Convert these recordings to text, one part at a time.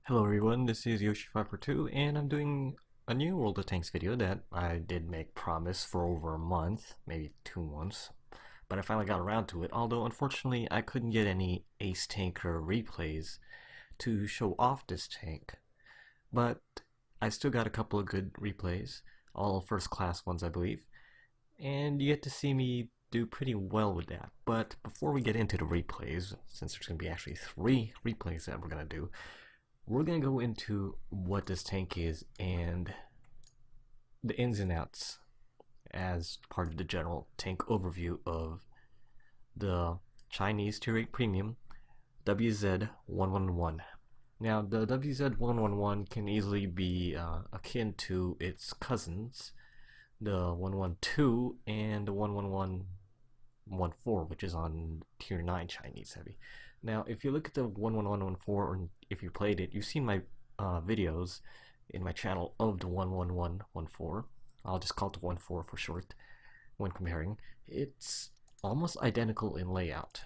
Hello everyone, this is Yoshi542 and I'm doing a new World of Tanks video that I did make promise for over a month, maybe 2 months, but I finally got around to it, although unfortunately I couldn't get any Ace Tanker replays to show off this tank. But I still got a couple of good replays, all first class ones I believe, and you get to see me do pretty well with that. But before we get into the replays, since there's going to be actually 3 replays that we're going to do, we're going to go into what this tank is and the ins and outs as part of the general tank overview of the Chinese Tier 8 Premium WZ-111. Now, the WZ-111 can easily be akin to its cousins, the 112 and the 11114, which is on Tier 9 Chinese Heavy. Now, if you look at the 11114, or if you played it, you've seen my videos in my channel of the 11114. I'll just call it the 14 for short when comparing. It's almost identical in layout.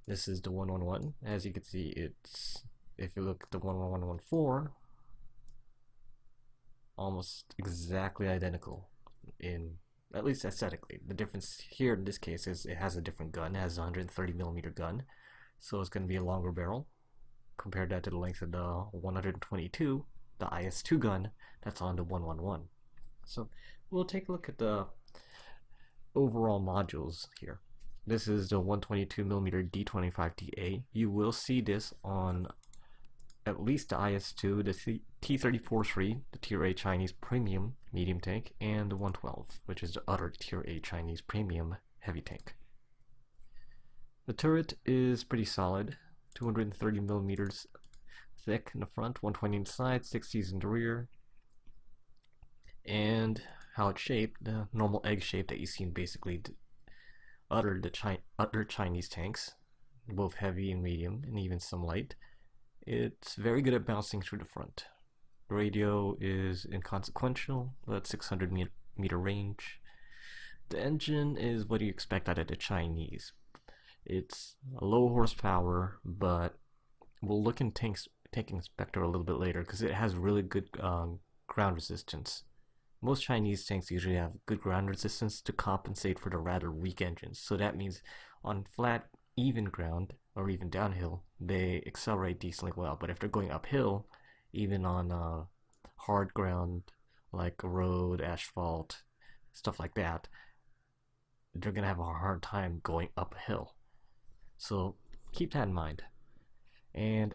This is the 111. As you can see, it's, if you look at the 11114, almost exactly identical in, at least aesthetically. The difference here in this case is it has a different gun. It has a 130mm gun, so it's going to be a longer barrel. Compare that to the length of the 122, the IS-2 gun that's on the 111. So we'll take a look at the overall modules here. This is the 122mm D25TA. You will see this on at least the IS-2, the T-34-3, the Tier A Chinese Premium medium tank, and the 112, which is the other Tier A Chinese Premium heavy tank. The turret is pretty solid, 230mm thick in the front, 120 in the side, 60s in the rear, and how it's shaped, the normal egg shape that you see in basically other Chinese tanks, both heavy and medium, and even some light. It's very good at bouncing through the front. The radio is inconsequential, but 600-meter range. The engine is what you expect out of the Chinese. It's a low horsepower, but we'll look in Tank Inspector a little bit later because it has really good ground resistance. Most Chinese tanks usually have good ground resistance to compensate for the rather weak engines. So that means on flat, even ground, or even downhill, they accelerate decently well. But if they're going uphill, even on hard ground like road, asphalt, stuff like that, they're going to have a hard time going uphill. So keep that in mind. And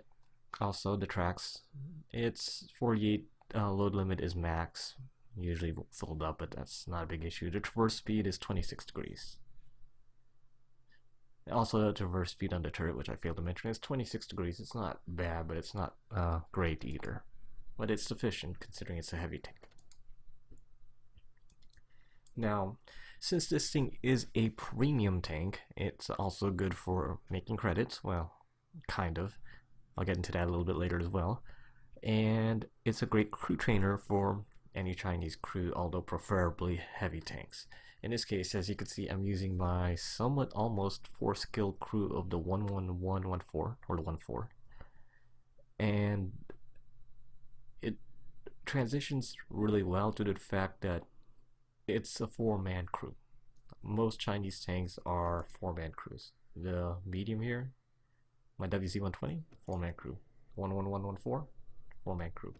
also the tracks, it's 48 load limit is max, usually filled up, but that's not a big issue. The traverse speed is 26 degrees. Also, the traverse speed on the turret, which I failed to mention, is 26 degrees. It's not bad, but it's not great either. But it's sufficient considering it's a heavy tank. Now, since this thing is a premium tank, it's also good for making credits. Well, kind of. I'll get into that a little bit later as well. And it's a great crew trainer for any Chinese crew, although preferably heavy tanks. In this case, as you can see, I'm using my somewhat almost 4-skill crew of the 11114, or the 14. And it transitions really well due to the fact that it's a 4-man crew. Most Chinese tanks are 4-man crews. The medium here, my WZ-120, 4-man crew. 11114, 4-man crew.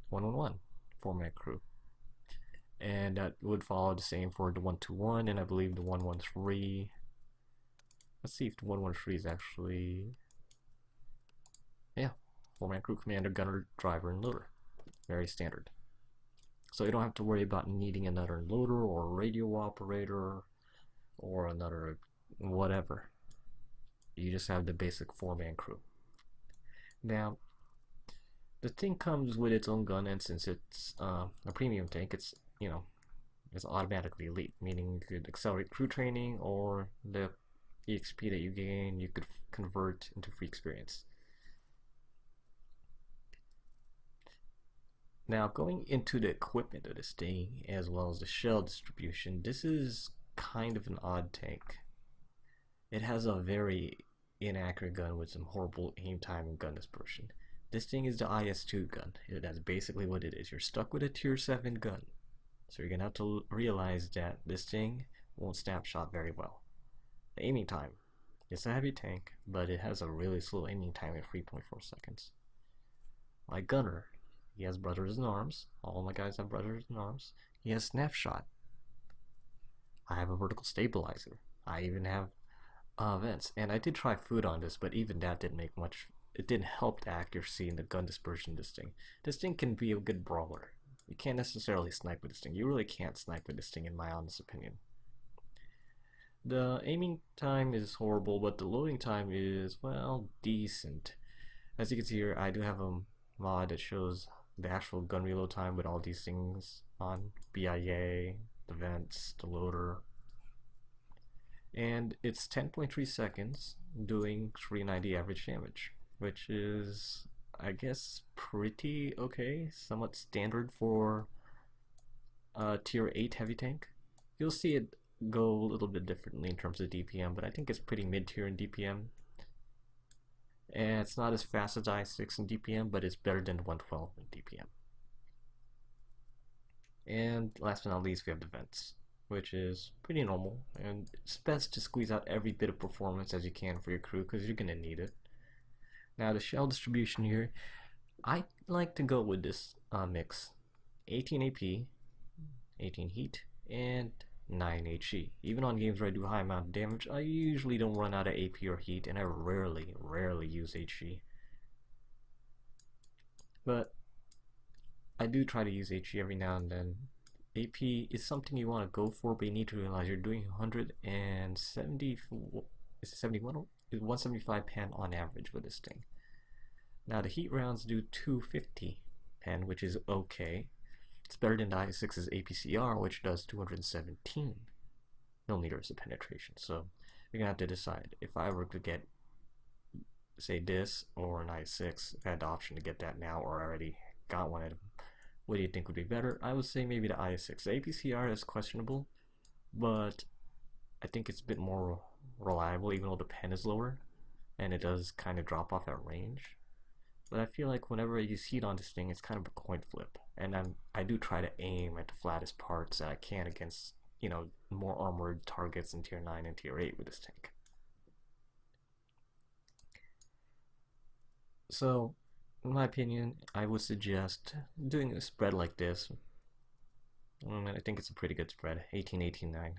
111, 4-man crew. And that would follow the same for the 121 and I believe the 113. Let's see if the 113 is actually, yeah, 4-man crew, commander, gunner, driver, and loader. Very standard. So you don't have to worry about needing another loader or radio operator or another whatever. You just have the basic 4-man crew. Now, the thing comes with its own gun, and since it's a premium tank, it's it's automatically elite, meaning you could accelerate crew training, or the EXP that you gain you could convert into free experience. Now, going into the equipment of this thing as well as the shell distribution, this is kind of an odd tank. It has a very inaccurate gun with some horrible aim time and gun dispersion. This thing is the IS-2 gun. That's basically what it is. You're stuck with a tier 7 gun. So you're gonna have to realize that this thing won't snapshot very well. The aiming time. It's a heavy tank, but it has a really slow aiming time at 3.4 seconds. My gunner, he has brothers in arms. All my guys have brothers in arms. He has snapshot. I have a vertical stabilizer. I even have vents. And I did try food on this, but even that didn't make much. It didn't help the accuracy and the gun dispersion of this thing. This thing can be a good brawler. You can't necessarily snipe with this thing. You really can't snipe with this thing, in my honest opinion. The aiming time is horrible, but the loading time is, well, decent. As you can see here, I do have a mod that shows the actual gun reload time with all these things on. BIA, the vents, the loader. And it's 10.3 seconds doing 390 average damage, which is, I guess, pretty okay, somewhat standard for a tier 8 heavy tank. You'll see it go a little bit differently in terms of DPM, but I think it's pretty mid-tier in DPM. And it's not as fast as i6 in DPM, but it's better than 112 in DPM. And last but not least, we have the vents, which is pretty normal, and it's best to squeeze out every bit of performance as you can for your crew, because you're gonna need it. Now the shell distribution here, I like to go with this mix: 18 AP, 18 heat, and 9 HE. Even on games where I do high amount of damage, I usually don't run out of AP or heat, and I rarely use HE. But I do try to use HE every now and then. AP is something you want to go for, but you need to realize you're doing 170, is it 71? 175 pen on average with this thing. Now the heat rounds do 250 pen, which is okay. It's better than the i6's APCR, which does 217 millimeters of penetration. So you're gonna have to decide. If I were to get, say, this or an i6, if I had the option to get that now or I already got one of them, what do you think would be better? I would say maybe the i6. The APCR is questionable, but I think it's a bit more reliable, even though the pen is lower, and it does kind of drop off at range. But I feel like whenever I use heat on this thing, it's kind of a coin flip, and I do try to aim at the flattest parts that I can against, you know, more armored targets in tier 9 and tier 8 with this tank. So, in my opinion, I would suggest doing a spread like this. I think it's a pretty good spread, 18-18-9.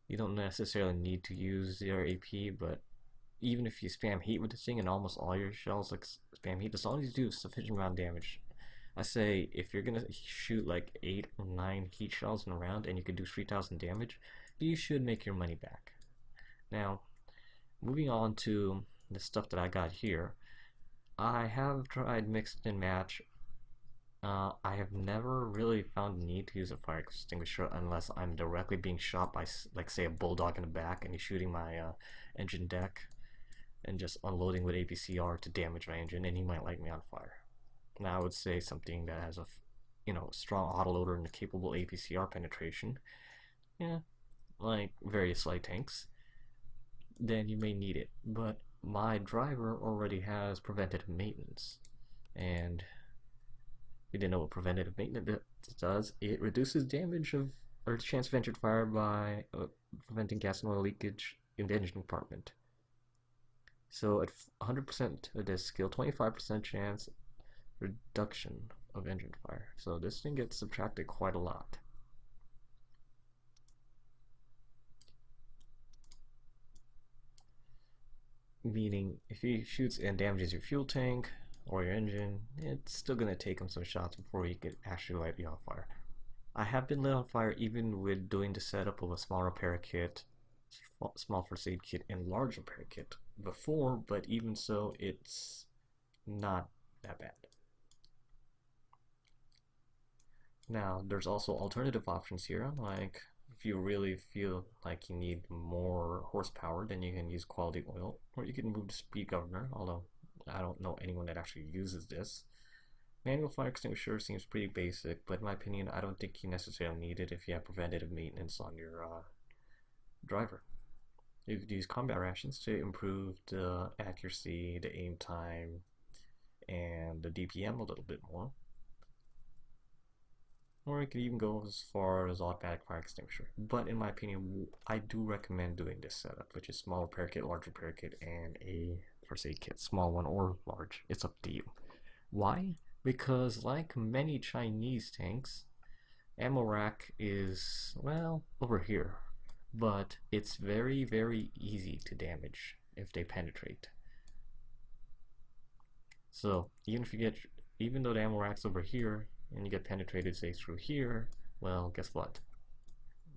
You don't necessarily need to use your AP, but even if you spam heat with this thing and almost all your shells like spam heat, as long as you do a sufficient amount of damage. I say if you're gonna shoot like 8 or 9 heat shells in a round and you could do 3,000 damage, you should make your money back. Now, moving on to the stuff that I got here, I have tried mix and match. I have never really found the need to use a fire extinguisher unless I'm directly being shot by, like, say, a bulldog in the back and he's shooting my engine deck and just unloading with APCR to damage my engine, and he might light me on fire. Now I would say something that has a, strong autoloader and a capable APCR penetration, yeah, like various light tanks, then you may need it. But my driver already has preventative maintenance, and if you didn't know what preventative maintenance does, it reduces damage of, or chance of engine fire by preventing gas and oil leakage in the engine compartment. So at 100% of this skill, 25% chance reduction of engine fire. So this thing gets subtracted quite a lot. Meaning, if he shoots and damages your fuel tank or your engine, it's still going to take him some shots before he can actually light you on fire. I have been lit on fire even with doing the setup of a small repair kit, small first aid kit, and large repair kit before, but even so, it's not that bad. Now, there's also alternative options here, like if you really feel like you need more horsepower, then you can use quality oil, or you can move to speed governor, although I don't know anyone that actually uses this. Manual fire extinguisher seems pretty basic, but in my opinion, I don't think you necessarily need it if you have preventative maintenance on your driver. You could use combat rations to improve the accuracy, the aim time, and the DPM a little bit more. Or you could even go as far as automatic fire extinguisher. But in my opinion, I do recommend doing this setup, which is small repair kit, large repair kit, and a first aid kit, small one or large. It's up to you. Why? Because like many Chinese tanks, ammo rack is, well, over here. But it's very, very easy to damage if they penetrate. So even though the ammo rack's over here, and you get penetrated, say, through here, well, guess what?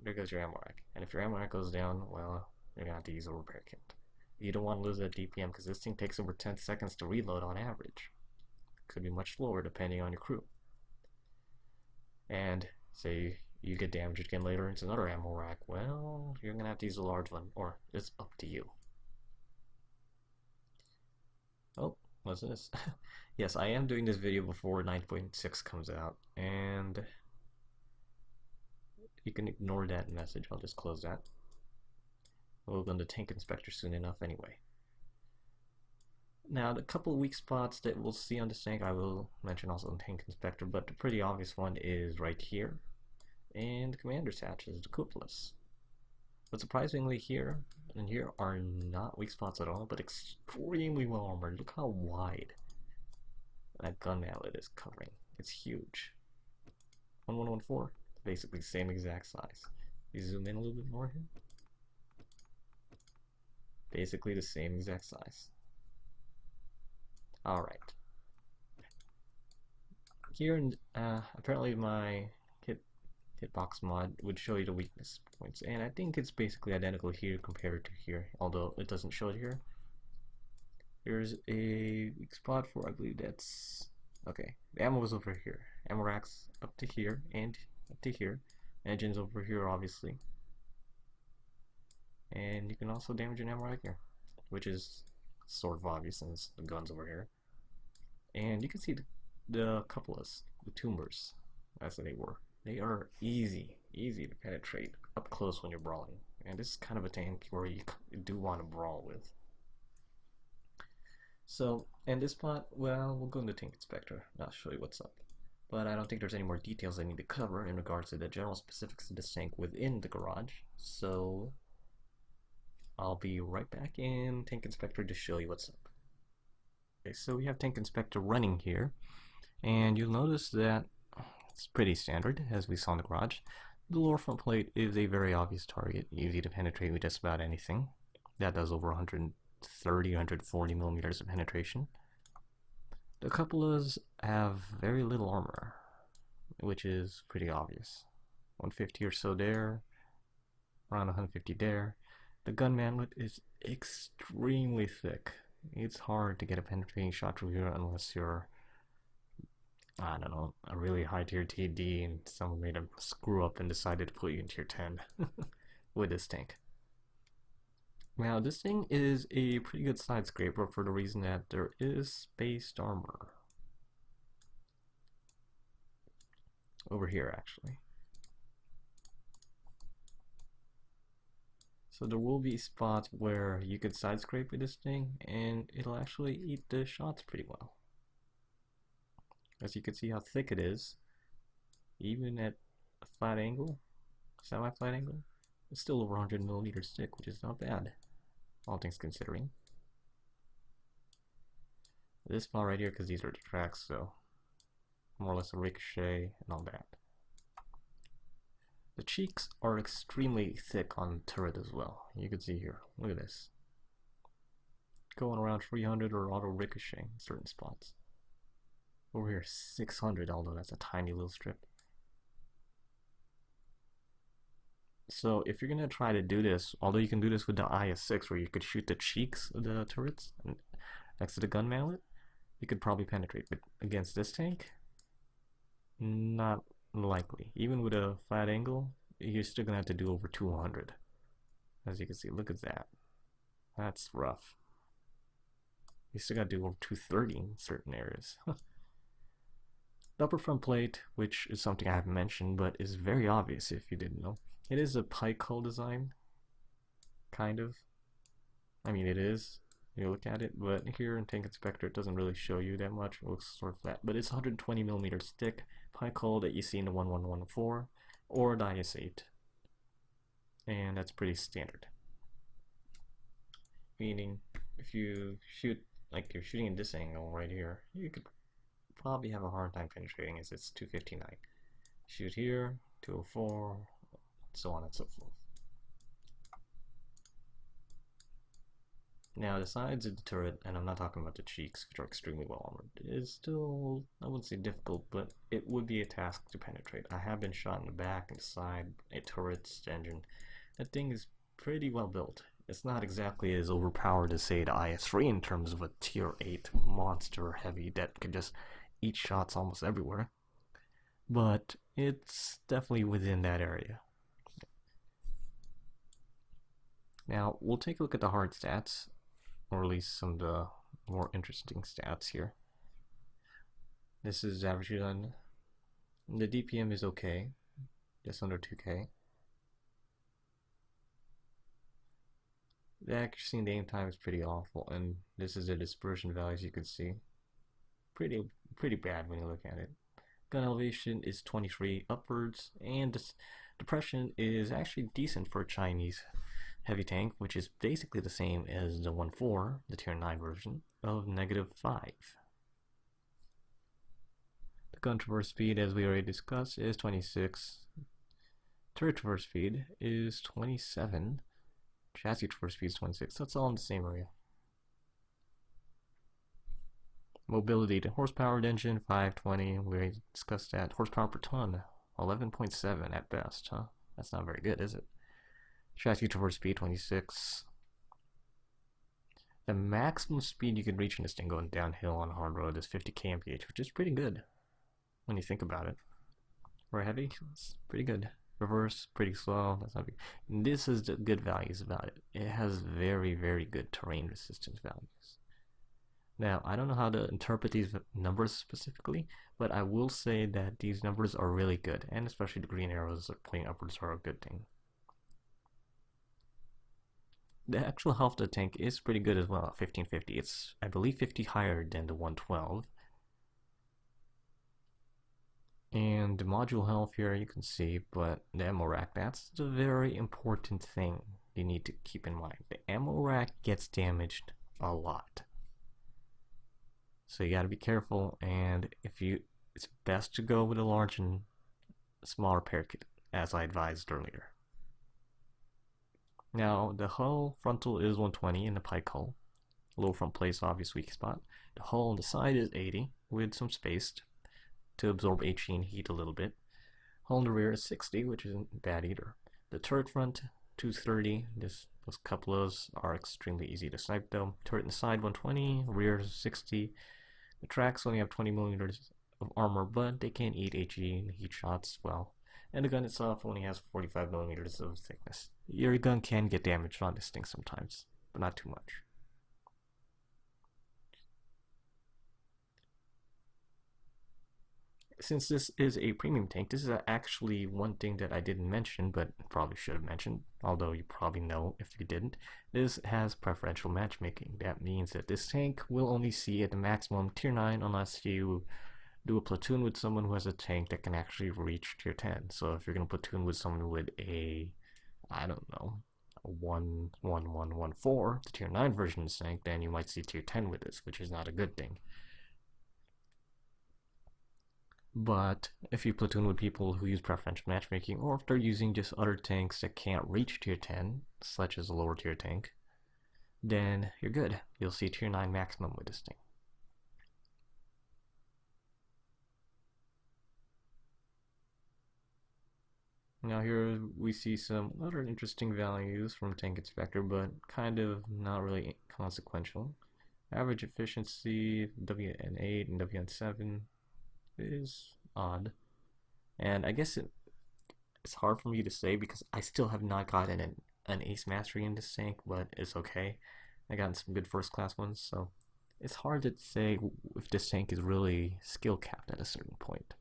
There goes your ammo rack. And if your ammo rack goes down, well, you're gonna have to use a repair kit. You don't want to lose that DPM because this thing takes over 10 seconds to reload on average. Could be much slower depending on your crew. And say you get damaged again later into another ammo rack, well, you're gonna have to use a large one, or it's up to you. Oh, what's this? Yes, I am doing this video before 9.6 comes out, and you can ignore that message. I'll just close that. We'll go into Tank Inspector soon enough anyway. Now, the couple of weak spots that we'll see on this tank, I will mention also in Tank Inspector, but the pretty obvious one is right here, and the Commander's Hatch is the cupolas. But surprisingly here and here are not weak spots at all, but extremely well armored. Look how wide that gun mallet is covering. It's huge. 1114, basically same exact size. You zoom in a little bit more here. Basically the same exact size. Alright. Here, apparently my hitbox mod would show you the weakness points, and I think it's basically identical here compared to here, although it doesn't show it here. There's a weak spot for, I believe that's, okay, the ammo is over here. Ammo racks up to here and up to here. Engines over here, obviously. And you can also damage an ammo rack here, which is sort of obvious since the gun's over here. And you can see the cupolas, the tumors, as they were. They are easy to penetrate up close when you're brawling. And this is kind of a tank where you do want to brawl with. So, in this spot, well, we'll go into Tank Inspector. I'll show you what's up. But I don't think there's any more details I need to cover in regards to the general specifics of this tank within the garage. So, I'll be right back in Tank Inspector to show you what's up. Okay, so we have Tank Inspector running here. And you'll notice that it's pretty standard, as we saw in the garage. The lower front plate is a very obvious target, easy to penetrate with just about anything. That does over 130, 140 millimeters of penetration. The cupolas have very little armor, which is pretty obvious. 150 or so there, around 150 there. The gun manlet is extremely thick. It's hard to get a penetrating shot through here unless you're, I don't know, a really high tier TD and someone made a screw up and decided to put you in tier 10 with this tank. Now this thing is a pretty good side scraper for the reason that there is spaced armor. Over here actually. So there will be spots where you could side scrape with this thing and it'll actually eat the shots pretty well. As you can see how thick it is, even at a flat angle, semi-flat angle, it's still over 100 millimeters thick, which is not bad, all things considering. This spot right here, because these are the tracks, so more or less a ricochet and all that. The cheeks are extremely thick on the turret as well. You can see here, look at this. Going around 300 or auto ricochet in certain spots. Over here 600, although that's a tiny little strip. So if you're gonna try to do this, although you can do this with the IS-6 where you could shoot the cheeks of the turrets next to the gun mallet, you could probably penetrate. But against this tank, not likely. Even with a flat angle, you're still gonna have to do over 200. As you can see, look at that. That's rough. You still gotta do over 230 in certain areas. The upper front plate, which is something I haven't mentioned, but is very obvious if you didn't know. It is a pike hull design, kind of. I mean, it is. you look at it, but here in Tank Inspector it doesn't really show you that much. It looks sort of flat, but it's 120 millimeters thick pike hull that you see in the 1114 or the IS-8, and that's pretty standard. Meaning, if you shoot like you're shooting at this angle right here, you could probably have a hard time penetrating as it's 259. Shoot here, 204, so on and so forth. Now the sides of the turret, and I'm not talking about the cheeks, which are extremely well armored, is still, I wouldn't say difficult, but it would be a task to penetrate. I have been shot in the back and the side, a turret's engine. That thing is pretty well built. It's not exactly as overpowered as, say, the IS-3 in terms of a tier 8 monster heavy that can just eat shots almost everywhere, but it's definitely within that area. Now, we'll take a look at the hard stats, or at least some of the more interesting stats here. This is average done. The DPM is okay, just under 2K. The accuracy and the aim time is pretty awful, and this is the dispersion values you can see. Pretty bad when you look at it. Gun elevation is 23 upwards, and depression is actually decent for a Chinese heavy tank, which is basically the same as the 1.4, the tier 9 version, of -5. The gun traverse speed, as we already discussed, is 26. Turret traverse speed is 27. Chassis traverse speed is 26. That's all in the same area. Mobility to horsepower engine 520. We already discussed that. Horsepower per ton 11.7 at best, huh? That's not very good, is it? Chassis traverse speed 26. The maximum speed you can reach in this thing going downhill on a hard road is 50 kmph, which is pretty good when you think about it. For heavy, it's pretty good. Reverse, pretty slow. That's not big. And this is the good values about it. It has very, very good terrain resistance values. Now, I don't know how to interpret these numbers specifically, but I will say that these numbers are really good, and especially the green arrows pointing upwards are a good thing. The actual health of the tank is pretty good as well, 1550. It's, I believe, 50 higher than the 112. And the module health here you can see, but the ammo rack, that's the very important thing you need to keep in mind. The ammo rack gets damaged a lot. So you gotta be careful, and it's best to go with a large and small repair kit, as I advised earlier. Now, the hull frontal is 120 in the pike hull. Low front plate's obvious weak spot. The hull on the side is 80, with some space to absorb HE and heat a little bit. Hull in the rear is 60, which isn't bad either. The turret front, 230. Those cupolas are extremely easy to snipe though. Turret in the side, 120. Rear is 60. The tracks only have 20 millimeters of armor, but they can eat HE and heat shots well. And the gun itself only has 45 millimeters of thickness. Your gun can get damaged on this thing sometimes, but not too much. Since this is a premium tank, this is actually one thing that I didn't mention, but probably should have mentioned, although you probably know if you didn't. This has preferential matchmaking. That means that this tank will only see at the maximum tier 9 unless you do a platoon with someone who has a tank that can actually reach tier 10. So if you're going to platoon with someone with a, I don't know, a 11114, the tier 9 version of this tank, then you might see tier 10 with this, which is not a good thing. But if you platoon with people who use preferential matchmaking, or if they're using just other tanks that can't reach tier 10, such as a lower tier tank, then you're good. You'll see tier 9 maximum with this thing. Now here we see some other interesting values from Tank Inspector, but kind of not really consequential. Average efficiency, WN8 and WN7 is odd, and I guess it's hard for me to say because I still have not gotten an ace mastery in this tank, but it's okay. I gotten some good first class ones, so it's hard to say if this tank is really skill capped at a certain point.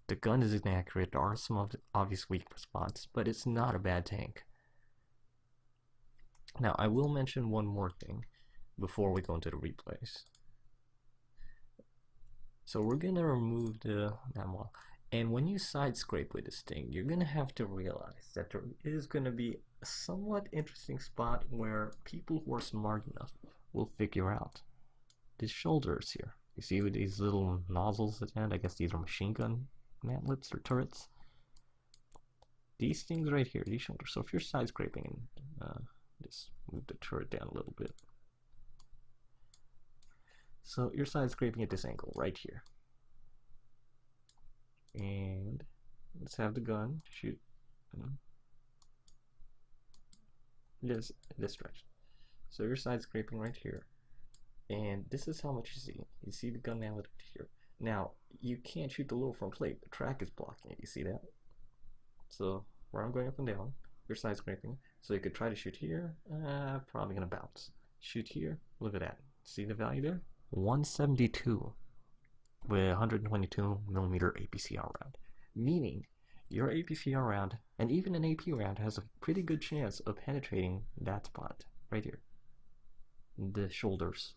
The gun is inaccurate, there are some obvious weak spots, but it's not a bad tank. Now I will mention one more thing. before we go into the replays. So we're gonna remove the wall. And when you side scrape with this thing, you're gonna have to realize that there is gonna be a somewhat interesting spot where people who are smart enough will figure out these shoulders here. You see with these little nozzles at the end, I guess these are machine gun mantlets or turrets. These things right here, these shoulders. So if you're side scraping and just move the turret down a little bit. So you're side scraping at this angle right here. And let's have the gun shoot this direction. So you're side scraping right here. And this is how much you see. You see the gun mallet here. Now, you can't shoot the lower front plate. The track is blocking it. You see that? So where I'm going up and down, you're side scraping. So you could try to shoot here. Probably gonna bounce. Shoot here. Look at that. See the value there? 172 with 122 millimeter APCR round. Meaning your APCR round and even an AP round has a pretty good chance of penetrating that spot right here. The shoulders.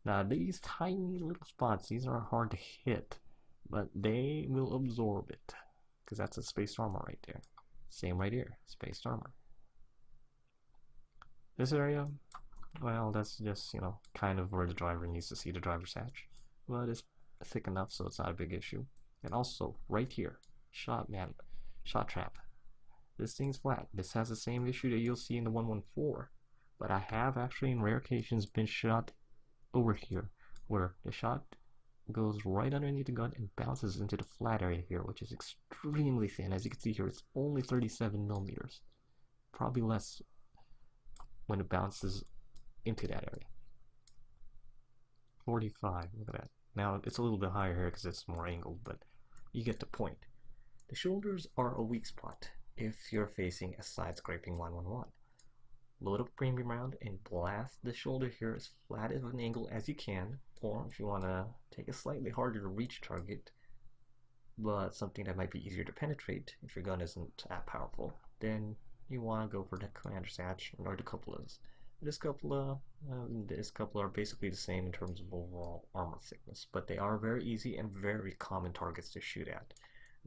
Now these tiny little spots, these are hard to hit, but they will absorb it because that's a spaced armor right there. Same right here, spaced armor. This area, well, that's just, you know, kind of where the driver needs to see the driver's hatch, but it's thick enough so it's not a big issue. And also right here, shot trap. This thing's flat. This has the same issue that you'll see in the 114, but I have actually in rare occasions been shot over here where the shot goes right underneath the gun and bounces into the flat area here, which is extremely thin. As you can see here, it's only 37 millimeters, probably less when it bounces into that area. 45, look at that. Now it's a little bit higher here because it's more angled, but you get the point. The shoulders are a weak spot if you're facing a side scraping 111. Load up premium round and blast the shoulder here as flat of an angle as you can, or if you want to take a slightly harder to reach target, but something that might be easier to penetrate if your gun isn't that powerful, then you want to go for the commander's hatch or the cupolas. This couple are basically the same in terms of overall armor thickness, but they are very easy and very common targets to shoot at.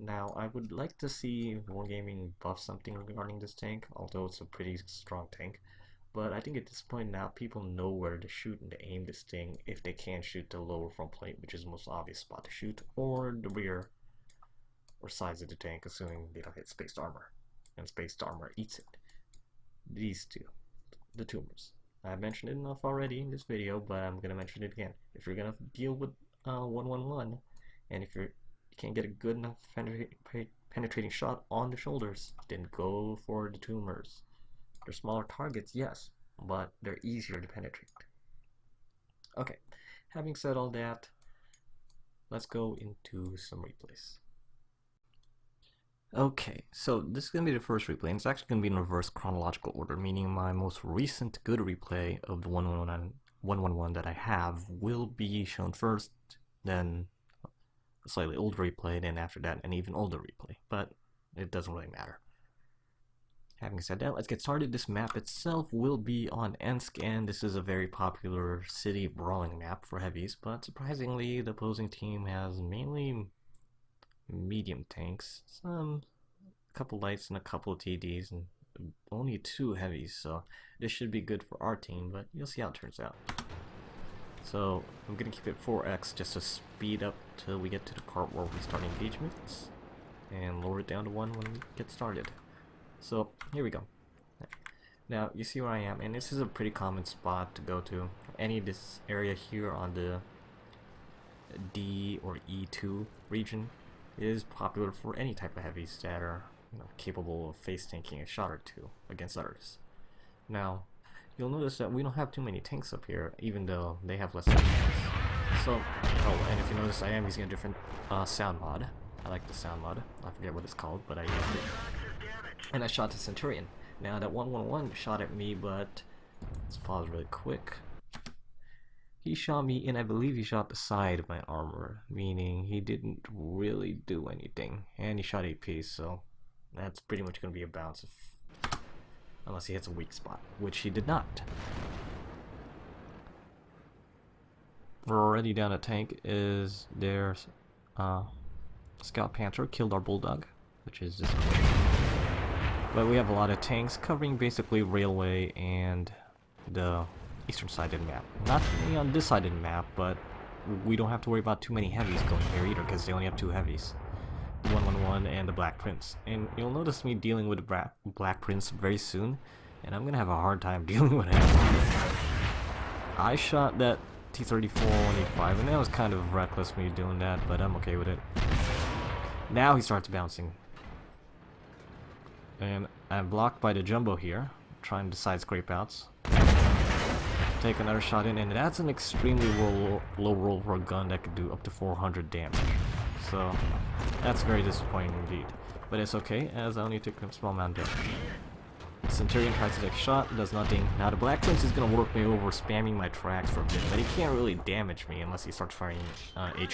Now, I would like to see Wargaming buff something regarding this tank, although it's a pretty strong tank. But I think at this point now, people know where to shoot and to aim this thing if they can't shoot the lower front plate, which is the most obvious spot to shoot, or the rear or sides of the tank, assuming they don't hit spaced armor. And spaced armor eats it. These two, the tumors. I've mentioned it enough already in this video, but I'm going to mention it again. If you're going to deal with 111, and if you can't get a good enough penetrating shot on the shoulders, then go for the tumors. They're smaller targets, yes, but they're easier to penetrate. Okay, having said all that, let's go into some replays. Okay, so this is going to be the first replay, and it's actually going to be in reverse chronological order, meaning my most recent good replay of the 111 that I have will be shown first, then a slightly older replay, then after that an even older replay, but it doesn't really matter. Having said that, let's get started. This map itself will be on Ensk, and this is a very popular city brawling map for heavies, but surprisingly the opposing team has mainly medium tanks, a couple lights and a couple of TDs, and only 2 heavies, so this should be good for our team, but you'll see how it turns out. So I'm gonna keep it 4x just to speed up till we get to the part where we start engagements, and lower it down to 1 when we get started. So here we go. Now you see where I am, and this is a pretty common spot to go to. Any of this area here on the D or E2 region is popular for any type of heavies that are, you know, capable of face tanking a shot or 2 against others. Now you'll notice that we don't have too many tanks up here, even though they have less tanks. So, oh, and if you notice, I am using a different sound mod. I like the sound mod. I forget what it's called, but I used it. And I shot the Centurion. Now that 111 shot at me, but let's pause really quick. He shot me, and I believe he shot the side of my armor, meaning he didn't really do anything. And he shot AP, so that's pretty much going to be a bounce unless he hits a weak spot, which he did not. already down a tank is their uh, Scout Panther killed our Bulldog, which is disappointing. But we have a lot of tanks covering basically railway and the eastern side of the map. Not really on this side of the map, but we don't have to worry about too many heavies going here either, because they only have 2 heavies. The 111 and the Black Prince. And you'll notice me dealing with the Black Prince very soon, and I'm gonna have a hard time dealing with him. I shot that T-34-185, and that was kind of reckless me doing that, but I'm okay with it. Now he starts bouncing. And I'm blocked by the Jumbo here, trying to side scrape outs. Take another shot in, and that's an extremely low roll for a gun that could do up to 400 damage. So that's very disappointing indeed. But it's okay, as I only took a small amount of damage. Centurion tries to take a shot, does nothing. Now the Black Prince is going to work me over, spamming my tracks for a bit, but he can't really damage me unless he starts firing HE.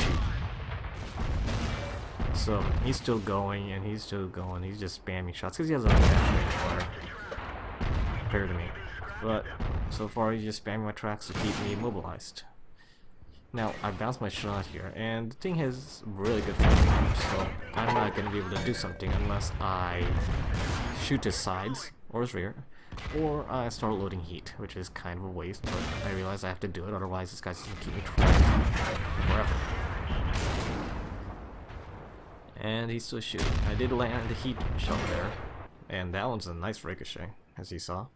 So he's still going, and he's still going. He's just spamming shots because he has a range fire compared to me. But so far he's just spamming my tracks to keep me immobilized. Now I bounced my shot here, and the thing has really good firing, so I'm not going to be able to do something unless I shoot his sides or his rear, or I start loading heat, which is kind of a waste, but I realize I have to do it, otherwise this guy's going to keep me trapped forever. And he's still shooting. I did land the heat shot there, and that one's a nice ricochet, as you saw.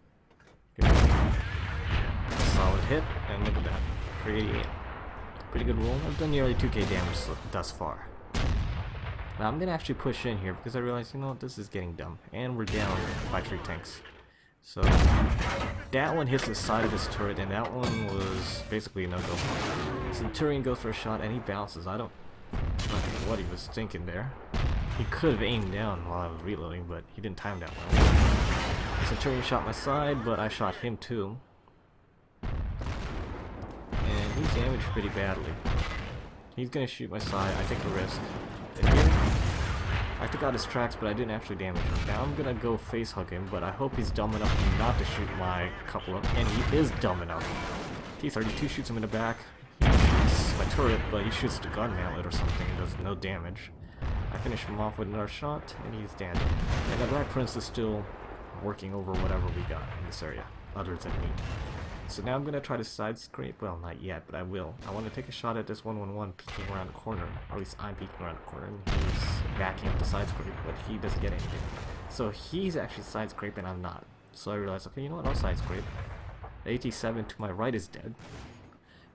Good. A solid hit, and look at that. Pretty good roll. I've done nearly 2k damage thus far. Now I'm gonna actually push in here because I realize, you know, this is getting dumb, and we're down by 3 tanks. So that one hits the side of this turret, and that one was basically a no-go. Centurion goes for a shot, and he bounces. I don't know what he was thinking there. He could have aimed down while I was reloading, but he didn't time that well. Centurion shot my side, but I shot him too. And he's damaged pretty badly. He's gonna shoot my side. I take the risk. I took out his tracks, but I didn't actually damage him. Now I'm gonna go face hug him, but I hope he's dumb enough not to shoot my coupler, and he is dumb enough. T-32 shoots him in the back. He shoots my turret, but he shoots the gun mantlet or something and does no damage. I finish him off with another shot, and he's dead. And the Black Prince is still working over whatever we got in this area, other than me. So now I'm going to try to side scrape, well not yet, but I will. I want to take a shot at this 111 peeking around the corner, or at least I'm peeking around the corner, and he's backing up the side scrape, but he doesn't get anything. So he's actually side scraping, I'm not. So I realized, okay, you know what, I'll side scrape. The AT-7 to my right is dead.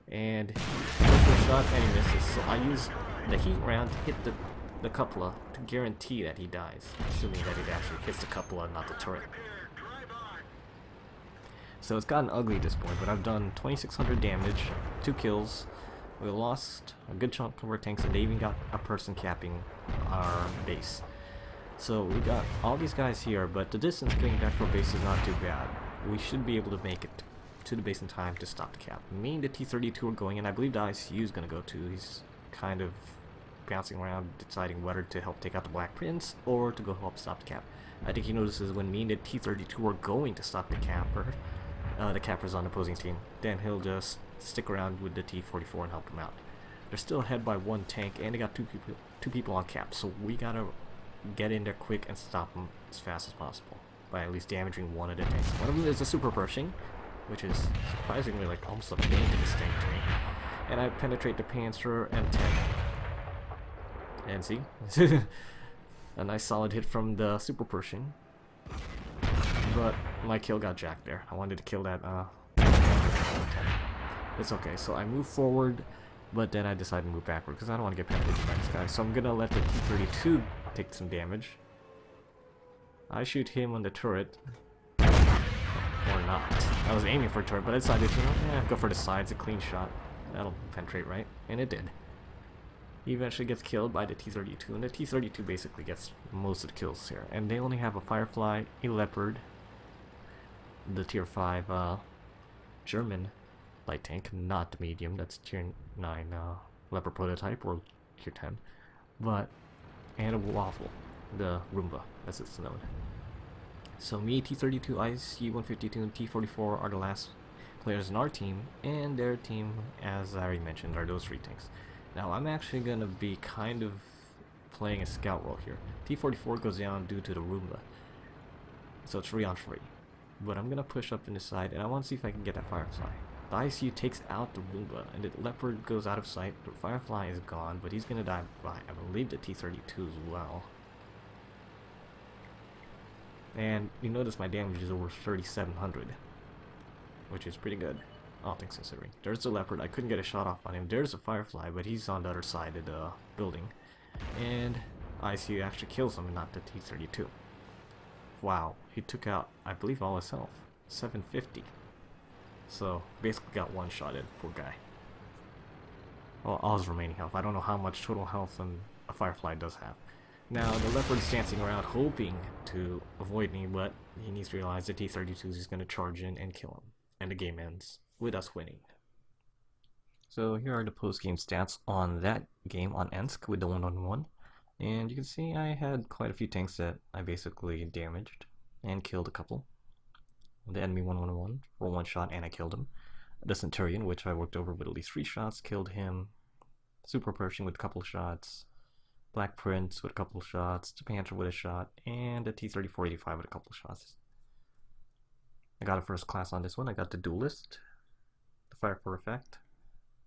And he goes for a shot and he misses, so I use the heat round to hit the cupola to guarantee that he dies, assuming that it actually hits the cupola, not the turret. So it's gotten ugly at this point, but I've done 2,600 damage, 2 kills. We lost a good chunk of our tanks, and they even got a person capping our base. So we got all these guys here, but the distance getting back to our base is not too bad. We should be able to make it to the base in time to stop the cap. Me and the T-32 are going, and I believe the ICU is going to go too. He's kind of bouncing around, deciding whether to help take out the Black Prince or to go help stop the cap. I think he notices when me and the T-32 are going to stop the capper, the capper's on the opposing team, then he'll just stick around with the T-44 and help him out. They're still ahead by 1 tank, and they got two people on cap, so we gotta get in there quick and stop them as fast as possible by at least damaging one of the tanks. One of them is a Super Pershing, which is surprisingly like almost a dangerous tank to me. And I penetrate the Panzer M10. And see? A nice solid hit from the Super Pershing. But my kill got jacked there. I wanted to kill that It's okay, so I move forward, but then I decide to move backward because I don't want to get penetrated by this guy. So I'm gonna let the T-32 take some damage. I shoot him on the turret. Or not. I was aiming for a turret, but I decided to go for the sides, a clean shot. That'll penetrate, right? And it did. He eventually gets killed by the T-32, and the T-32 basically gets most of the kills here. And they only have a Firefly, a Leopard, the Tier 5 German light tank, not the medium, that's Tier 9 Leopard prototype, or Tier 10, but, and a Waffle, the Roomba, as it's known. So me, T-32, IC-152, and T-44 are the last players in our team, and their team, as I already mentioned, are those 3 tanks. Now I'm actually going to be kind of playing a scout role here. T-44 goes down due to the Roomba, so it's 3 on 3. But I'm going to push up in the side, and I want to see if I can get that Firefly. The ICU takes out the Roomba, and the Leopard goes out of sight. The Firefly is gone, but he's going to die by, I believe, the T-32 as well. And you notice my damage is over 3,700, which is pretty good, all things considering. There's the Leopard. I couldn't get a shot off on him. There's a Firefly, but he's on the other side of the building. And ICU actually kills him, not the T-32. Wow, he took out, I believe, all his health. 750. So, basically got one-shotted, poor guy. Well, all his remaining health. I don't know how much total health a Firefly does have. Now, the Leopard's dancing around hoping to avoid me, but he needs to realize the T-32 is going to charge in and kill him. And the game ends with us winning. So here are the post-game stats on that game on Ensk with the 111. And you can see I had quite a few tanks that I basically damaged and killed a couple. The enemy 111 for 1 shot and I killed him. The Centurion, which I worked over with at least 3 shots, killed him. Super Pershing with a couple shots. Black Prince with a couple shots. The Panther with a shot. And the T-34-85 with a couple shots. I got a first class on this one. I got the Duelist, the Fire for Effect,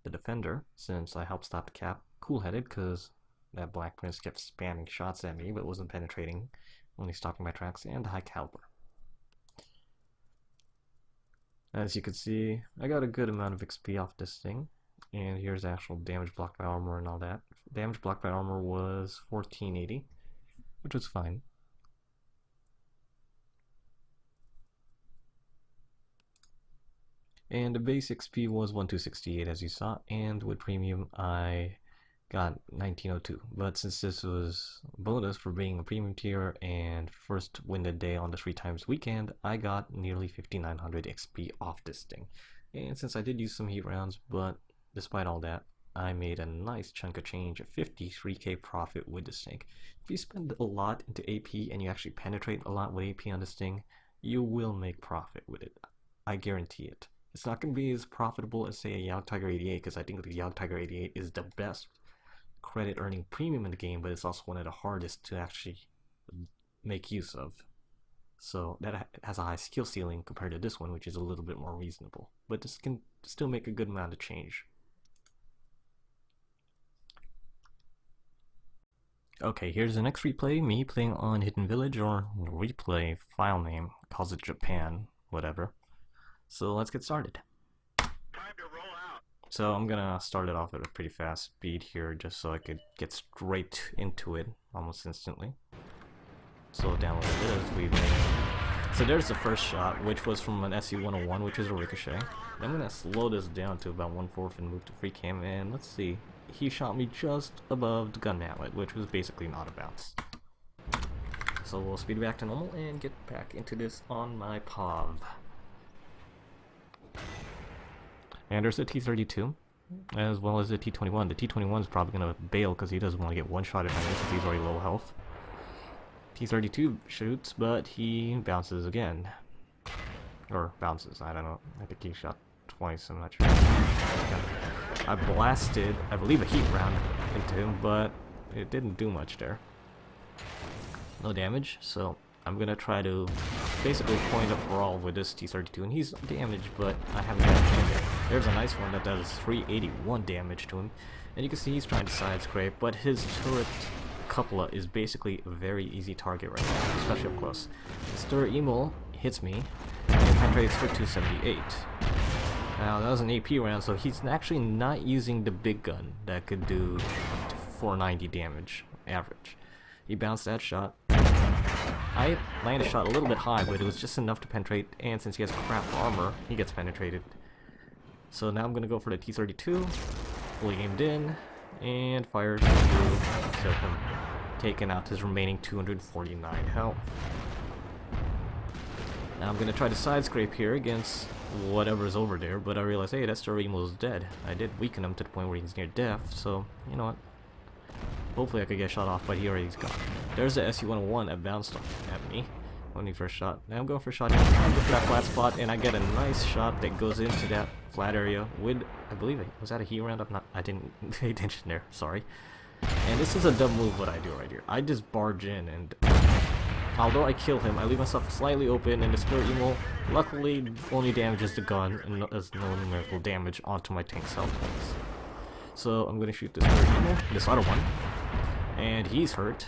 the Defender, since I helped stop the cap. Cool-headed, because that Black Prince kept spamming shots at me, but wasn't penetrating, only stopping my tracks, and the High Caliber. As you can see, I got a good amount of XP off this thing, and here's actual damage blocked by armor and all that. Damage blocked by armor was 1480, which was fine. And the base XP was 1268 as you saw, and with premium I got 1902. But since this was bonus for being a premium tier and first win the day on the 3 times weekend, I got nearly 5900 XP off this thing. And since I did use some heat rounds, but despite all that, I made a nice chunk of change, a 53k profit with this thing. If you spend a lot into AP and you actually penetrate a lot with AP on this thing, you will make profit with it. I guarantee it. It's not going to be as profitable as, say, a Yacht Tiger 88, because I think the Yacht Tiger 88 is the best credit earning premium in the game, but it's also one of the hardest to actually make use of. So that has a high skill ceiling compared to this one, which is a little bit more reasonable. But this can still make a good amount of change. Okay, here's the next replay, me playing on Hidden Village, or replay file name, calls it Japan, whatever. So let's get started. Time to roll out. So I'm gonna start it off at a pretty fast speed here, just so I could get straight into it almost instantly. Slow it down a little bit as we So there's the first shot, which was from an SU-101, which is a ricochet. I'm gonna slow this down to about 1/4 and move to free cam, and let's see. He shot me just above the gun mallet, which was basically not a bounce. So we'll speed back to normal and get back into this on my POV. And there's the T-32, as well as the T-21. The T-21 is probably going to bail because he doesn't want to get one-shotted by me since he's already low health. T-32 shoots, but he bounces again. Or bounces, I don't know. I think he shot twice, I'm not sure. I blasted, I believe, a heat round into him, but it didn't do much there. No damage, so I'm going to try to basically point up brawl with this T-32, and he's damaged, but I haven't got a chance yet. There's a nice one that does 381 damage to him, and you can see he's trying to side scrape, but his turret cupola is basically a very easy target right now, especially up close. This turret emo hits me and penetrates for 278. Now that was an AP round, so he's actually not using the big gun that could do 490 damage average. He bounced that shot. I landed a shot a little bit high, but it was just enough to penetrate, and since he has crap armor, he gets penetrated. So now I'm going to go for the T-32, fully aimed in, and fires through, so him taking out his remaining 249 health. Now I'm going to try to side scrape here against whatever's over there, but I realize, hey, that Storimo is dead. I did weaken him to the point where he's near death, so, you know what. Hopefully I could get shot off, but he already's gone. There's the SU-101 that bounced at me. when he first shot. Now I'm going for a shot. I'm trying to go for that flat spot, and I get a nice shot that goes into that flat area with, I believe it was that a heat round. I didn't pay attention there. Sorry. And this is a dumb move what I do right here. I just barge in, and although I kill him, I leave myself slightly open, and the Spirit Emo luckily only damages the gun and does no numerical damage onto my tank's health points. So I'm gonna shoot this Spirit Emo, this other one, and he's hurt.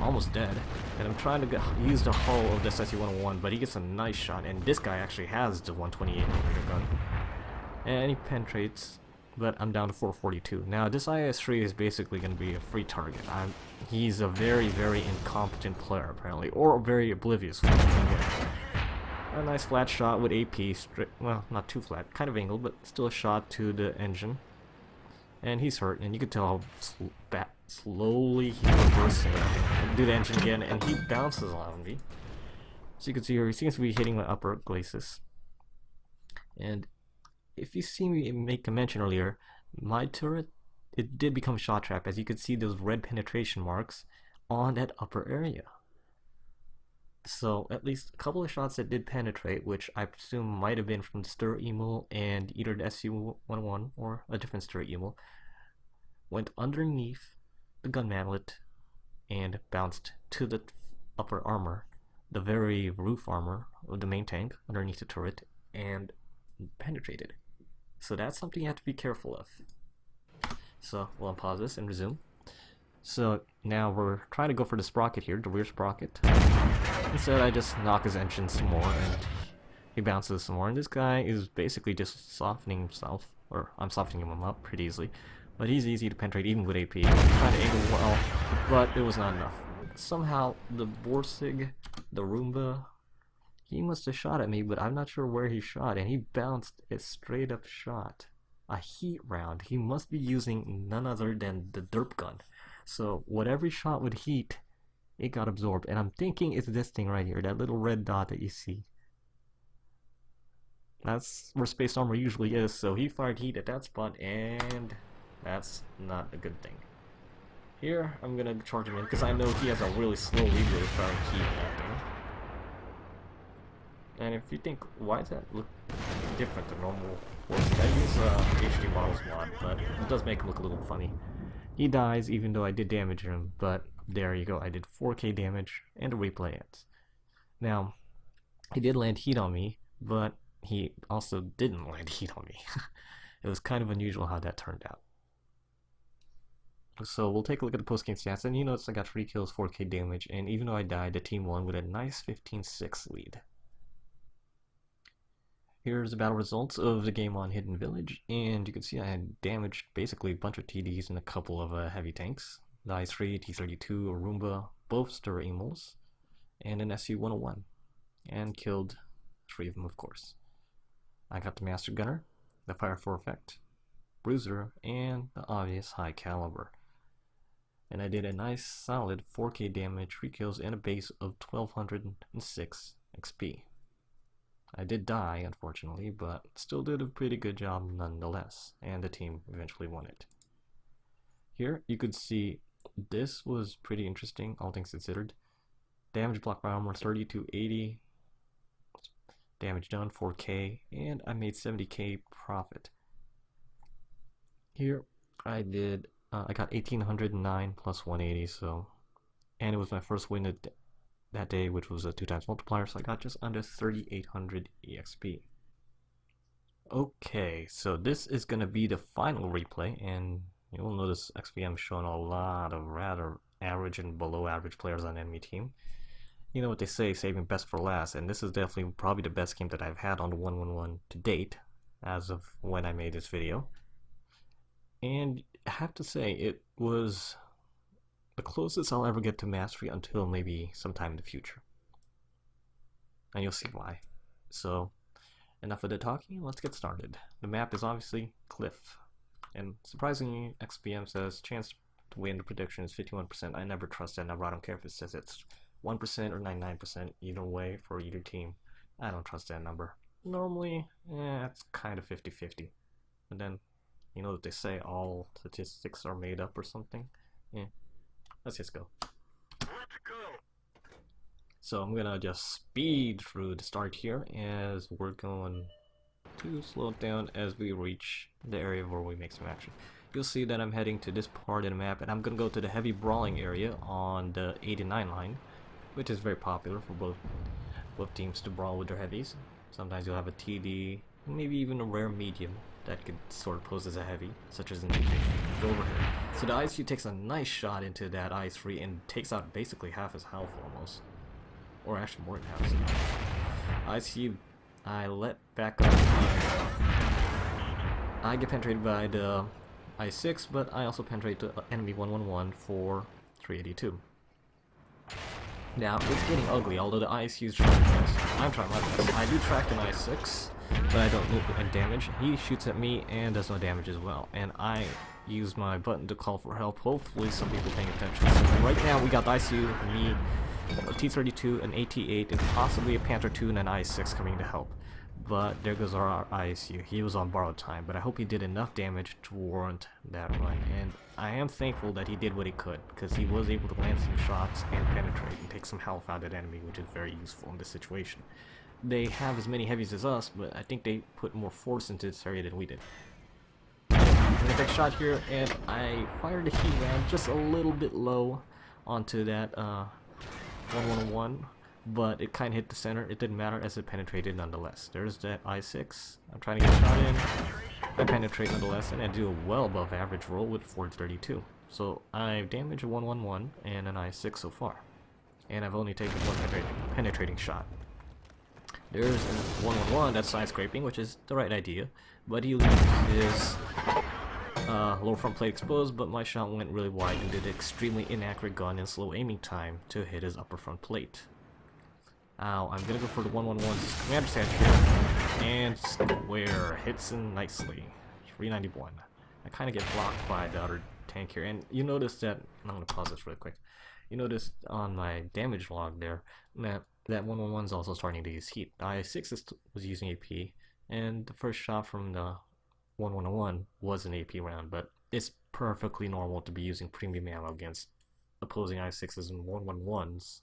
Almost dead, and I'm trying to use the hull of this WZ-111, but he gets a nice shot, and this guy actually has the 128mm gun, and he penetrates, but I'm down to 442. Now this IS-3 is basically going to be a free target. He's a very, very incompetent player apparently, or very oblivious. A nice flat shot with AP, well, not too flat, kind of angled, but still a shot to the engine, and he's hurt, and you can tell how slowly he reverses do the engine again, and he bounces on me. So you can see here, he seems to be hitting my upper glacis. And if you see me make a mention earlier, my turret, it did become shot trap, as you can see those red penetration marks on that upper area. So at least a couple of shots that did penetrate, which I presume might have been from the Stir Emo and either the SU-111 or a different Stir Emo, went underneath the gun manlet and bounced to the upper armor, the very roof armor of the main tank underneath the turret, and penetrated. So that's something you have to be careful of. So we'll unpause this and resume. So now we're trying to go for the sprocket here, the rear sprocket. Instead I just knock his engine some more, and he bounces some more, and this guy is basically just softening himself, or I'm softening him up pretty easily. But he's easy to penetrate even with AP. He's trying to angle well, but it was not enough. Somehow the Borsig, the Roomba, he must have shot at me, but I'm not sure where he shot, and he bounced a straight up shot. A heat round. He must be using none other than the derp gun. So whatever he shot with heat, it got absorbed. And I'm thinking it's this thing right here, that little red dot that you see. That's where space armor usually is, so he fired heat at that spot, and that's not a good thing. Here, I'm gonna charge him in, because I know he has a really slow reload firing heat in that thing. And if you think, why does that look different than normal horses? I use HD models mod, but it does make him look a little funny. He dies even though I did damage him, but there you go, I did 4k damage, and a replay ends. Now, he did land heat on me, but he also didn't land heat on me. It was kind of unusual how that turned out. So we'll take a look at the post-game stats, and you notice I got 3 kills, 4k damage, and even though I died, the team won with a nice 15-6 lead. Here's the battle results of the game on Hidden Village, and you can see I had damaged basically a bunch of TDs and a couple of heavy tanks. The IS-3, T-32, a Roomba, both Stir Emos, and an SU-101, and killed 3 of them, of course. I got the Master Gunner, the Fire 4 Effect, Bruiser, and the obvious High Caliber. And I did a nice solid 4k damage, 3 kills, and a base of 1206 XP. I did die, unfortunately, but still did a pretty good job nonetheless, and the team eventually won it. Here you could see this was pretty interesting, all things considered. Damage block by armor 30 to 80, damage done 4k, and I made 70k profit. Here I did, I got 1809 plus 180, so, and it was my first win that day, which was a 2x multiplier, so I got just under 3800 EXP. Okay, so this is going to be the final replay, and you'll notice XPM showing a lot of rather average and below average players on enemy team. You know what they say, saving best for last, and this is definitely probably the best game that I've had on the 111 to date, as of when I made this video. And I have to say, it was the closest I'll ever get to mastery until maybe sometime in the future. And you'll see why. So, enough of the talking, let's get started. The map is obviously Cliff. And surprisingly, XPM says chance to win the prediction is 51%. I never trust that number. I don't care if it says it's 1% or 99%, either way for either team. I don't trust that number. Normally, it's kind of 50-50. But then, you know what they say, all statistics are made up or something? Let's just go. Let's go. So I'm gonna just speed through the start here as we're going to slow it down as we reach the area where we make some action. You'll see that I'm heading to this part of the map, and I'm gonna go to the heavy brawling area on the 89 line, which is very popular for both teams to brawl with their heavies. Sometimes you'll have a TD, maybe even a rare medium that could sort of pose as a heavy, such as an AK. Go over here. So the ISU takes a nice shot into that I3 and takes out basically half his health almost. Or actually more than half his health. ISU, I let back up. I get penetrated by the I6, but I also penetrate the enemy 111 for 382. Now, it's getting ugly, although the ISU is trying my best. I'm trying my best. I do track an I6, but I don't loop any damage. He shoots at me and does no damage as well. And I use my button to call for help. Hopefully some people paying attention. So right now we got the ISU, me, a T-32, an AT-8, and possibly a Panther 2 and an I-6 coming to help. But there goes our ISU. He was on borrowed time, but I hope he did enough damage to warrant that run. And I am thankful that he did what he could, because he was able to land some shots and penetrate and take some health out of the enemy, which is very useful in this situation. They have as many heavies as us, but I think they put more force into this area than we did. I'm gonna take a shot here, and I fired a heat round just a little bit low onto that 111. But it kind of hit the center. It didn't matter as it penetrated nonetheless. There's that I6. I'm trying to get a shot in. I penetrate nonetheless, and I do a well above average roll with 432. So I've damaged a 111 and an I6 so far. And I've only taken one penetrating shot. There's a 111 that's side scraping, which is the right idea. But he leaves his lower front plate exposed, but my shot went really wide and did an extremely inaccurate gun and slow aiming time to hit his upper front plate. Ow, I'm gonna go for the 111's commander stand here, and square, hits him nicely. 391. I kind of get blocked by the other tank here, and you notice that, I'm gonna pause this really quick, you notice on my damage log there, that 111's also starting to use heat. The I6 was using AP, and the first shot from the 111 was an AP round, but it's perfectly normal to be using premium ammo against opposing I6s and 111s,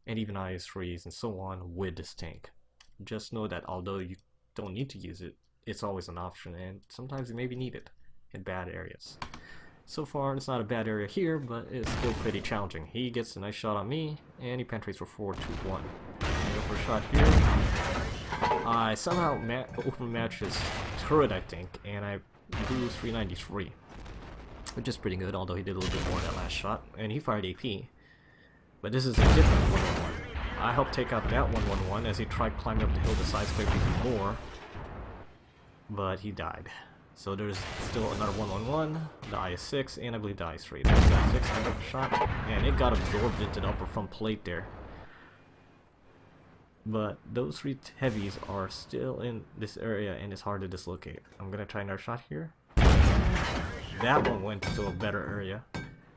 and even IS-3s and so on with this tank. Just know that although you don't need to use it, it's always an option, and sometimes you maybe need it in bad areas. So far, it's not a bad area here, but it's still pretty challenging. He gets a nice shot on me, and he penetrates for 421. Go for a shot here. I somehow overmatched his turret, I think, and I blew 393, which is pretty good, although he did a little bit more that last shot, and he fired AP. But this is a different 111. I helped take out that 111 as he tried climbing up the hill to sidescrape even more, but he died. So there's still another 111, the IS-6, and I believe the IS-3. There's the IS-6, I got a shot, and it got absorbed into the upper front plate there. But those three heavies are still in this area, and it's hard to dislocate. I'm gonna try another shot here. That one went to a better area,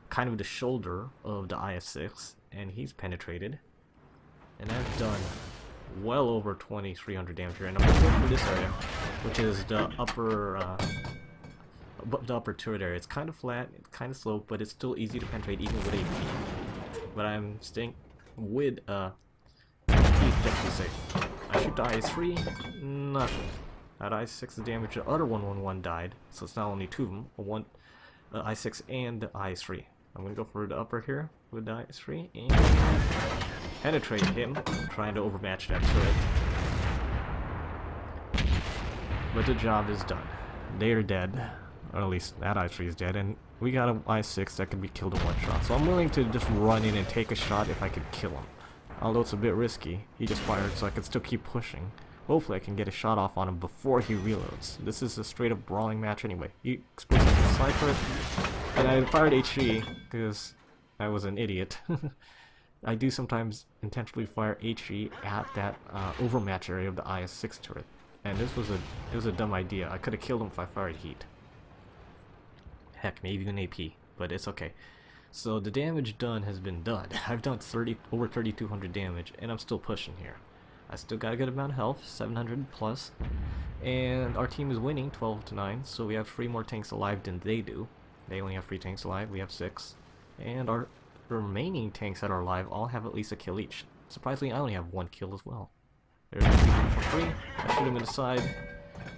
kind of the shoulder of the IS-6, and he's penetrated. And I've done well over 2,300 damage here, and I'm gonna go for this area, which is the upper turret area. It's kind of flat, it's kind of slow, but it's still easy to penetrate even with AP. But I'm staying with just to be safe. I shoot the IS-3, nothing. That I6 damage, the other 111 died, so it's not only two of them, one I6 and the IS-3. I'm gonna go for the upper here with the IS-3 and penetrate him, trying to overmatch that turret. But the job is done. They are dead, or at least that I3 is dead, and we got an I6 that can be killed in one shot. So I'm willing to just run in and take a shot if I can kill him. Although it's a bit risky, he just fired, so I can still keep pushing. Hopefully I can get a shot off on him before he reloads. This is a straight up brawling match anyway. He exploded his side turret, and I fired HE because I was an idiot. I do sometimes intentionally fire HE at that overmatch area of the IS-6 turret. And this was a dumb idea. I could have killed him if I fired heat. Heck, maybe even AP, but it's okay. So the damage done has been done. I've done over 3,200 damage, and I'm still pushing here. I still got a good amount of health, 700 plus, and our team is winning 12-9. So we have 3 more tanks alive than they do. They only have 3 tanks alive. We have 6, and our remaining tanks that are alive all have at least a kill each. surprisingly, I only have 1 kill as well. There's for free. I shoot him in the side,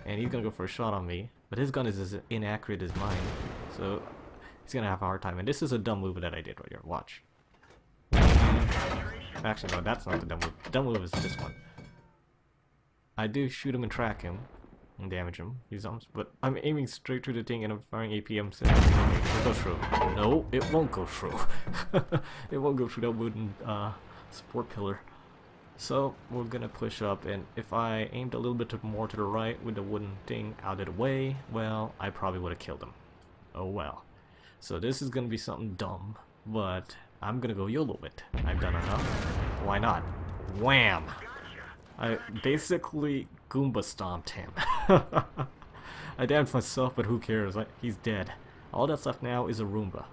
and he's gonna go for a shot on me. But his gun is as inaccurate as mine, so he's gonna have a hard time. And this is a dumb move that I did right here. Watch. Actually, no, that's not the dumb move. The dumb move is this one. I do shoot him and track him and damage him. But I'm aiming straight through the thing and I'm firing APM. So it'll go through. No, it won't go through. It won't go through that wooden support pillar. So we're gonna push up, and if I aimed a little bit more to the right with the wooden thing out of the way, well, I probably would have killed him. Oh well. So this is gonna be something dumb, but I'm gonna go YOLO it. I've done enough. Why not? Wham! I basically Goomba stomped him. I damaged myself, but who cares? He's dead. All that's left now is a Roomba.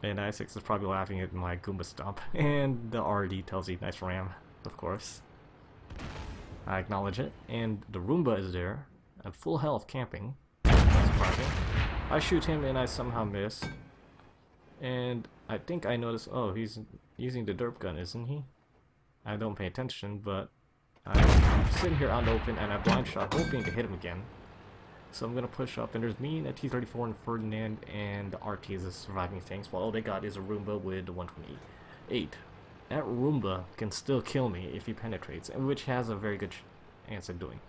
And I6 is probably laughing at my Goomba stomp. And the RD tells you nice ram, of course. I acknowledge it. And the Roomba is there, at full health camping. Not surprising. I shoot him and I somehow miss. And I think I notice, oh, he's using the derp gun, isn't he? I don't pay attention, but I'm sitting here out in the open and I blind shot, hoping to hit him again. So I'm gonna push up, and there's me and a T-34 and Ferdinand, and the RT is the surviving tanks, while all they got is a Roomba with 128. That Roomba can still kill me if he penetrates, and which has a very good chance of doing.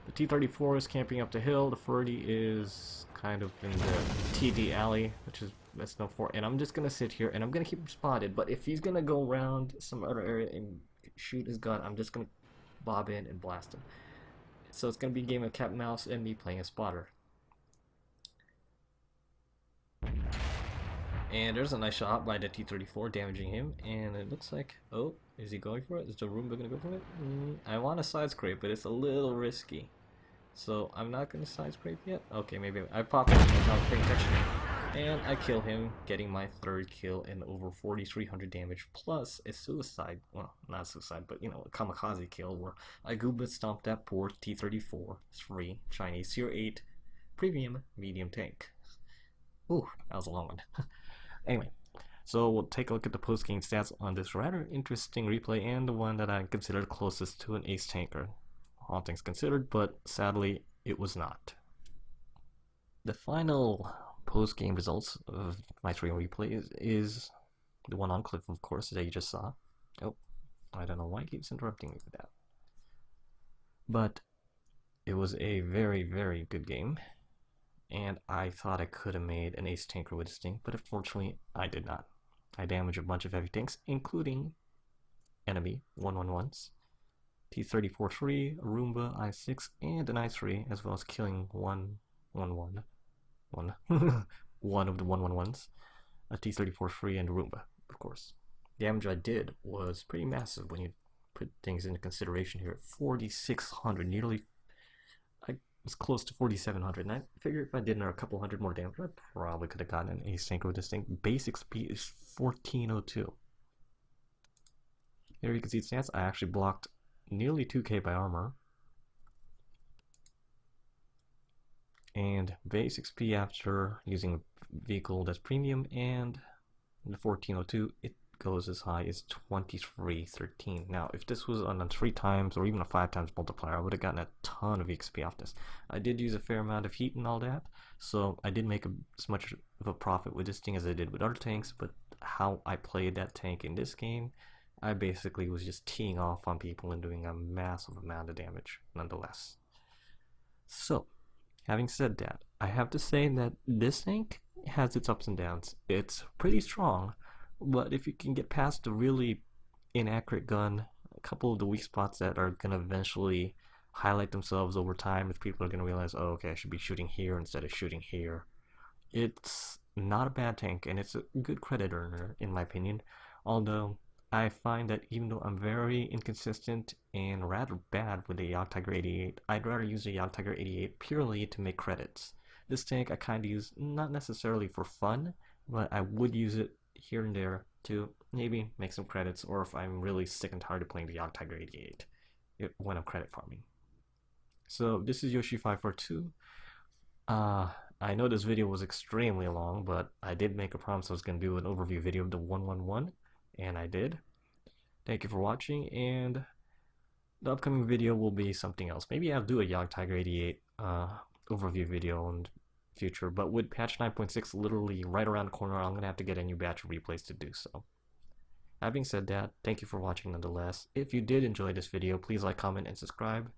The T-34 is camping up the hill, the Ferdy is kind of in the TD alley, which is best known for, and I'm just gonna sit here and I'm gonna keep him spotted, but if he's gonna go around some other area and shoot his gun, I'm just gonna bob in and blast him. So it's gonna be a game of cat and mouse and me playing a spotter. And there's a nice shot by the T-34 damaging him, and it looks like, oh, is he going for it? Is the Roomba gonna go for it? I want to side scrape, but it's a little risky. So I'm not gonna side scrape yet. Okay, maybe I pop it without paying attention. And I kill him, getting my 3rd kill and over 4,300 damage, plus a suicide, well, not suicide, but, you know, a kamikaze kill, where I Goomba stomped that poor T-34, 3, Chinese Tier 8, premium, medium tank. Ooh, that was a long one. Anyway, so we'll take a look at the post-game stats on this rather interesting replay, and the one that I considered closest to an ace tanker, all things considered, but sadly, it was not. The final post-game results of my stream replay is the one on Cliff, of course, that you just saw. Oh, I don't know why it keeps interrupting me with that. But it was a very, very good game, and I thought I could have made an ace tanker with this thing, but unfortunately, I did not. I damaged a bunch of heavy tanks, including enemy 111s, T-34-3, a Roomba, I-6, and an I-3, as well as killing one of the 111s, a T-34-3, and a Roomba, of course. The damage I did was pretty massive when you put things into consideration here. 4,600, nearly, I was close to 4,700, and I figured if I did a couple hundred more damage, I probably could have gotten an ace tanker with this thing. Basic speed is 1402. Here you can see the stats. I actually blocked nearly 2k by armor. And basic speed after using a vehicle that's premium and the 1402, it goes as high as 2313. Now, if this was on a 3 times or even a 5 times multiplier, I would have gotten a ton of XP off this. I did use a fair amount of heat and all that, so I did make as much of a profit with this thing as I did with other tanks, but how I played that tank in this game, I basically was just teeing off on people and doing a massive amount of damage nonetheless. So, having said that, I have to say that this tank has its ups and downs. It's pretty strong, but if you can get past the really inaccurate gun, a couple of the weak spots that are going to eventually highlight themselves over time, if people are going to realize, oh, okay, I should be shooting here instead of shooting here. It's not a bad tank, and it's a good credit earner, in my opinion, although I find that even though I'm very inconsistent and rather bad with the Yacht Tiger 88, I'd rather use the Yacht Tiger 88 purely to make credits. This tank I kind of use not necessarily for fun, but I would use it here and there to maybe make some credits, or if I'm really sick and tired of playing the Yacht Tiger 88 when I'm credit farming. So this is Yoshi542. I know this video was extremely long, but I did make a promise I was going to do an overview video of the 111. and I did. Thank you for watching, and the upcoming video will be something else. Maybe I'll do a YOG Tiger 88 overview video in future, but with patch 9.6 literally right around the corner, I'm going to have to get a new batch of replays to do so. Having said that, thank you for watching nonetheless. If you did enjoy this video, please like, comment, and subscribe,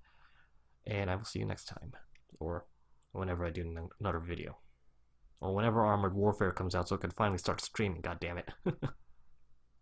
and I will see you next time, or whenever I do another video. Or whenever Armored Warfare comes out so I can finally start streaming, goddammit.